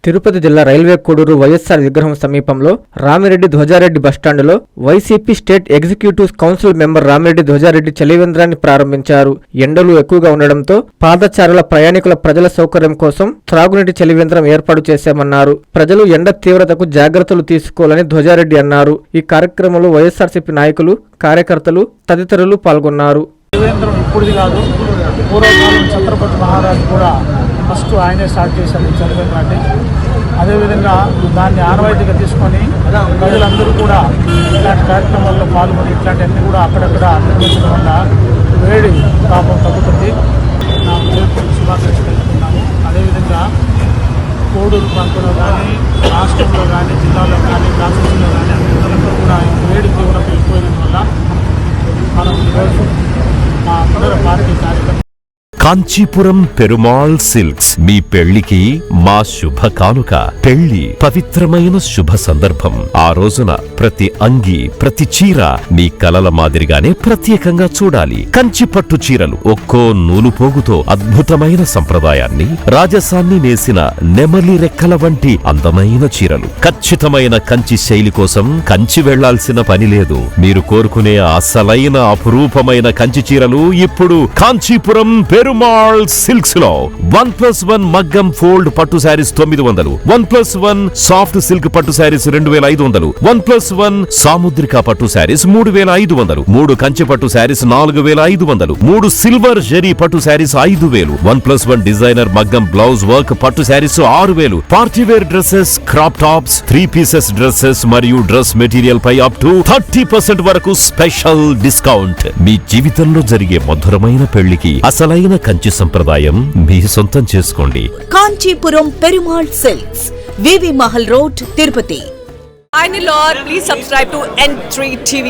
తిరుపతి జిల్లా రైల్వే కోడూరు వైఎస్ఆర్ విగ్రహం సమీపంలో రామిరెడ్డి ధ్వజారెడ్డి బస్టాండులో YCP state executive council member Ramireddy Dhwajareddy చలివేంద్రాన్ని ప్రారంభించారు. ఎండలు ఎక్కువగా ఉండడంతో పాదచారుల ప్రయాణికుల ప్రజల సౌకర్యం కోసం త్రాగునీటి చలివేంద్రం ఏర్పాటు చేశామన్నారు. ప్రజలు ఎండ తీవ్రతకు జాగ్రత్తలు తీసుకోవాలని ధ్వజారెడ్డి అన్నారు. ఈ కార్యక్రమంలో వైఎస్ఆర్సీపీ నాయకులు, కార్యకర్తలు తదితరులు పాల్గొన్నారు. ఇప్పుడుది కాదు, పూర్వకాలం ఛత్రపతి మహారాజు కూడా ఫస్ట్ ఆయనే స్టార్ట్ చేశాడు చలివేంద్రాన్ని. అదేవిధంగా దాన్ని ఆనవాయితీగా తీసుకొని ప్రజలందరూ కూడా ఇలాంటి కార్యక్రమాల్లో పాల్గొని ఇట్లాంటివన్నీ కూడా అక్కడక్కడ నిర్వహించడం వల్ల వేడి తాపం తగ్గుతుంది. శుభాకాంక్షలు తెలుపుతున్నాము. అదేవిధంగా కోడూరు ప్రాంతంలో కానీ, రాష్ట్రంలో కానీ, జిల్లాలో కానీ, కాన్స్టిట్యూషన్లో కానీ అన్నింటిలో కూడా వేడి తీవ్రత ఎక్కువైనందు వల్ల మనం ఈరోజు మా పునర పార్టీ కార్యక్రమం కాంచీపురం పెరుమాళ్ సిల్క్స్ మీ పెళ్లికి మా శుభ కానుక. పెళ్లి పవిత్రమైన శుభ సందర్భం. ఆ రోజున ప్రతి అంగి, ప్రతి చీర మీ కలల మాదిరిగానే ప్రత్యేకంగా చూడాలి. కంచి పట్టు చీరలు ఒక్కో నూలు పోగుతో అద్భుతమైన సంప్రదాయాన్ని, రాజసాన్ని నేసిన నెమలి రెక్కల వంటి అందమైన చీరలు. ఖచ్చితమైన కంచి శైలి కోసం కంచి వెళ్లాల్సిన పని లేదు. మీరు కోరుకునే అసలైన అపురూపమైన కంచి చీరలు ఇప్పుడు కాంచీపురం పెరుమాళ్ సిల్క్స్ లో 1+1 మగ్గం ఫోల్డ్ పట్టు శారీస్ 900, 1+1 సాఫ్ట్ సిల్క్ పట్టు శారీస్ 2500, 1+1 సాముద్రిక పట్టు శారీస్ 3500, 3 కంచి పట్టు శారీస్ 4500, 3 సిల్వర్ జరీ పట్టు శారీస్ 5000, 1+1 డిజైనర్ మగ్గం బ్లౌజ్ వర్క్ పట్టు sarees 6000, party wear dresses, crop tops, 3 pieces dresses మరియు డ్రెస్ మెటీరియల్ పై అప్ టు 30% వరకు స్పెషల్ డిస్కౌంట్. మీ జీవితంలో జరిగే మధురమైన పెళ్లికి అసలైన కంచి సంప్రదాయం మీ సొంతం చేసుకోండి. Kanchipuram Perumal silks, VV Mahal road, Tirupati. Finally, Lord, please subscribe to N3 TV.